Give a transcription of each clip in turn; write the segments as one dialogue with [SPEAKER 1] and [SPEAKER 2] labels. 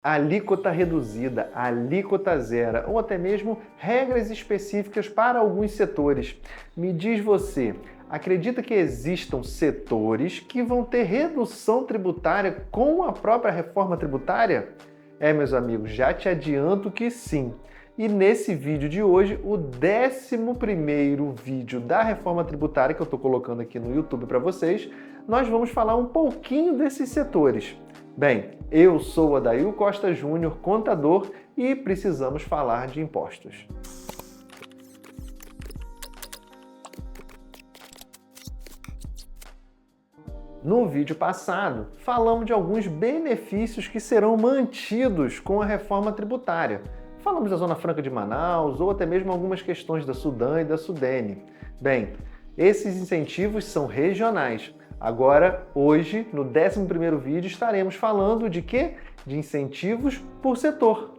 [SPEAKER 1] Alíquota reduzida, alíquota zero ou até mesmo regras específicas para alguns setores. Me diz você, acredita que existam setores que vão ter redução tributária com a própria reforma tributária? Meus amigos, já te adianto que sim. E nesse vídeo de hoje, o 11º vídeo da reforma tributária que eu estou colocando aqui no YouTube para vocês, nós vamos falar um pouquinho desses setores. Bem, eu sou Adail Costa Júnior, contador, e precisamos falar de impostos. No vídeo passado, falamos de alguns benefícios que serão mantidos com a reforma tributária. Falamos da Zona Franca de Manaus ou até mesmo algumas questões da Sudam e da Sudene. Bem, esses incentivos são regionais. Agora, hoje, no 11º vídeo, estaremos falando de quê? De incentivos por setor.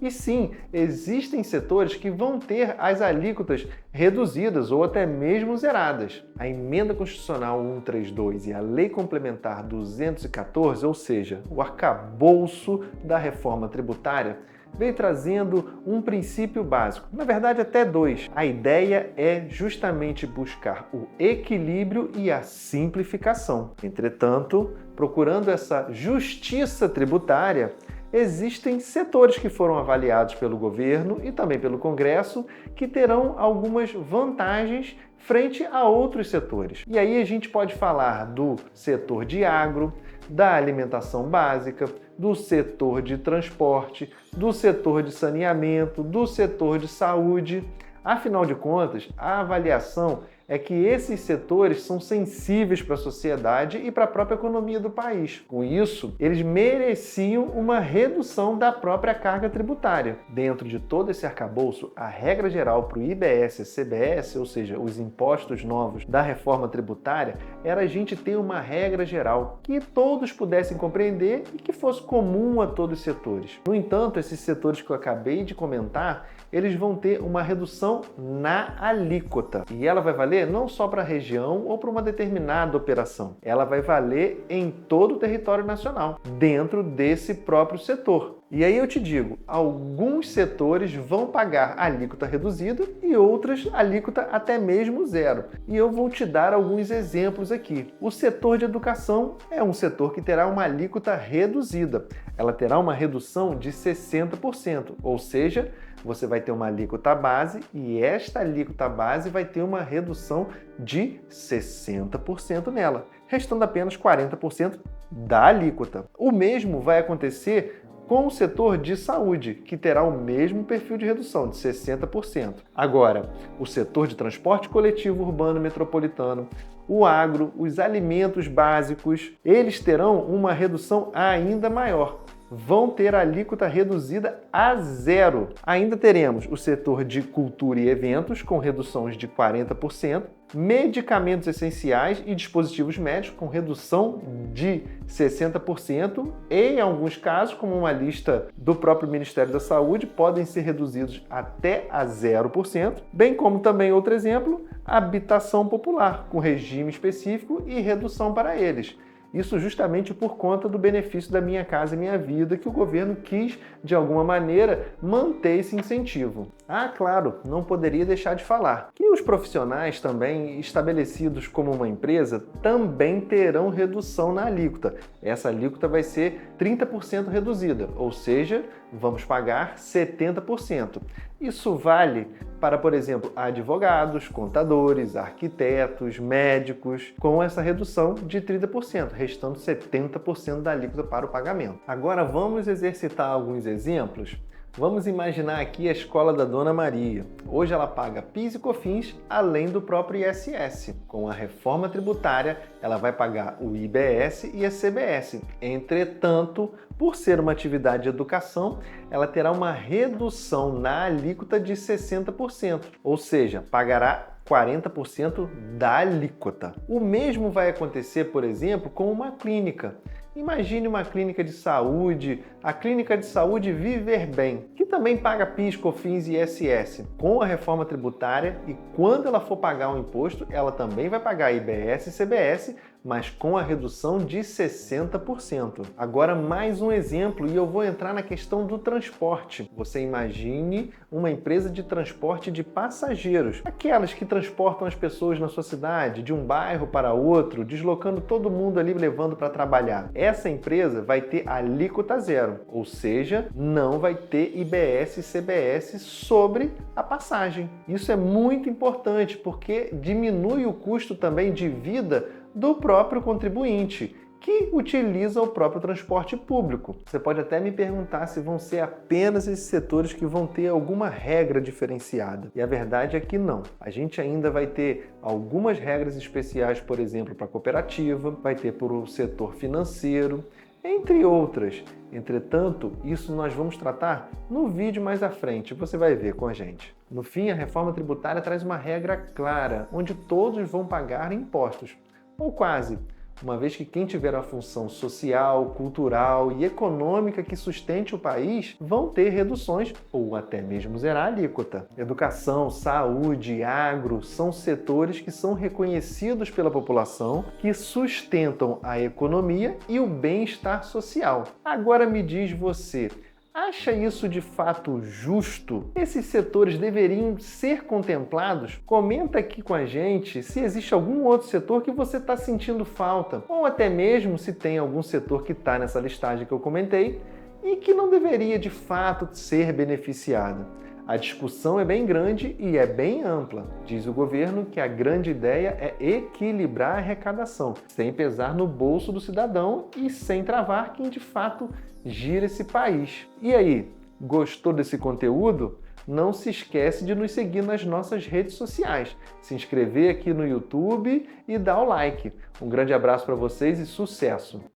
[SPEAKER 1] E sim, existem setores que vão ter as alíquotas reduzidas ou até mesmo zeradas. A Emenda Constitucional 132 e a Lei Complementar 214, ou seja, o arcabouço da reforma tributária, veio trazendo um princípio básico, na verdade até dois. A ideia é justamente buscar o equilíbrio e a simplificação. Entretanto, procurando essa justiça tributária, existem setores que foram avaliados pelo governo e também pelo Congresso que terão algumas vantagens frente a outros setores. E aí a gente pode falar do setor de agro, da alimentação básica, do setor de transporte, do setor de saneamento, do setor de saúde. Afinal de contas, a avaliação é que esses setores são sensíveis para a sociedade e para a própria economia do país. Com isso, eles mereciam uma redução da própria carga tributária. Dentro de todo esse arcabouço, a regra geral para o IBS e CBS, ou seja, os impostos novos da reforma tributária, era a gente ter uma regra geral que todos pudessem compreender e que fosse comum a todos os setores. No entanto, esses setores que eu acabei de comentar, eles vão ter uma redução na alíquota. E ela vai valer não só para a região ou para uma determinada operação. Ela vai valer em todo o território nacional, dentro desse próprio setor. E aí eu te digo, alguns setores vão pagar alíquota reduzida e outras alíquota até mesmo zero. E eu vou te dar alguns exemplos aqui. O setor de educação é um setor que terá uma alíquota reduzida. Ela terá uma redução de 60%, ou seja, você vai ter uma alíquota base e esta alíquota base vai ter uma redução de 60% nela, restando apenas 40% da alíquota. O mesmo vai acontecer com o setor de saúde, que terá o mesmo perfil de redução, de 60%. Agora, o setor de transporte coletivo urbano metropolitano, o agro, os alimentos básicos, eles terão uma redução ainda maior. Vão ter a alíquota reduzida a zero. Ainda teremos o setor de cultura e eventos, com reduções de 40%, medicamentos essenciais e dispositivos médicos, com redução de 60%, e em alguns casos, como uma lista do próprio Ministério da Saúde, podem ser reduzidos até a 0%, bem como também outro exemplo, habitação popular, com regime específico e redução para eles. Isso justamente por conta do benefício da Minha Casa Minha Vida, que o governo quis, de alguma maneira, manter esse incentivo. Ah, claro, não poderia deixar de falar que os profissionais também estabelecidos como uma empresa também terão redução na alíquota. Essa alíquota vai ser 30% reduzida, ou seja, vamos pagar 70%. Isso vale para, por exemplo, advogados, contadores, arquitetos, médicos, com essa redução de 30%, restando 70% da alíquota para o pagamento. Agora vamos exercitar alguns exemplos. Vamos imaginar aqui a escola da Dona Maria. Hoje ela paga PIS e COFINS, além do próprio ISS. Com a reforma tributária, ela vai pagar o IBS e a CBS. Entretanto, por ser uma atividade de educação, ela terá uma redução na alíquota de 60%, ou seja, pagará 40% da alíquota. O mesmo vai acontecer, por exemplo, com uma clínica. Imagine uma clínica de saúde, a Clínica de Saúde Viver Bem, que também paga PIS, COFINS e ISS. Com a reforma tributária e quando ela for pagar o imposto, ela também vai pagar IBS e CBS, mas com a redução de 60%. Agora mais um exemplo e eu vou entrar na questão do transporte. Você imagine uma empresa de transporte de passageiros, aquelas que transportam as pessoas na sua cidade, de um bairro para outro, deslocando todo mundo ali levando para trabalhar. Essa empresa vai ter alíquota zero, ou seja, não vai ter IBS e CBS sobre a passagem. Isso é muito importante porque diminui o custo também de vida do próprio contribuinte, que utiliza o próprio transporte público. Você pode até me perguntar se vão ser apenas esses setores que vão ter alguma regra diferenciada. E a verdade é que não. A gente ainda vai ter algumas regras especiais, por exemplo, para a cooperativa, vai ter para o setor financeiro, entre outras. Entretanto, isso nós vamos tratar no vídeo mais à frente, você vai ver com a gente. No fim, a reforma tributária traz uma regra clara, onde todos vão pagar impostos. Ou quase, uma vez que quem tiver a função social, cultural e econômica que sustente o país vão ter reduções ou até mesmo zerar a alíquota. Educação, saúde, agro são setores que são reconhecidos pela população, que sustentam a economia e o bem-estar social. Agora me diz você, acha isso de fato justo? Esses setores deveriam ser contemplados? Comenta aqui com a gente se existe algum outro setor que você está sentindo falta, ou até mesmo se tem algum setor que está nessa listagem que eu comentei e que não deveria de fato ser beneficiado. A discussão é bem grande e é bem ampla. Diz o governo que a grande ideia é equilibrar a arrecadação, sem pesar no bolso do cidadão e sem travar quem de fato gira esse país. E aí, gostou desse conteúdo? Não se esquece de nos seguir nas nossas redes sociais, se inscrever aqui no YouTube e dar o like. Um grande abraço para vocês e sucesso!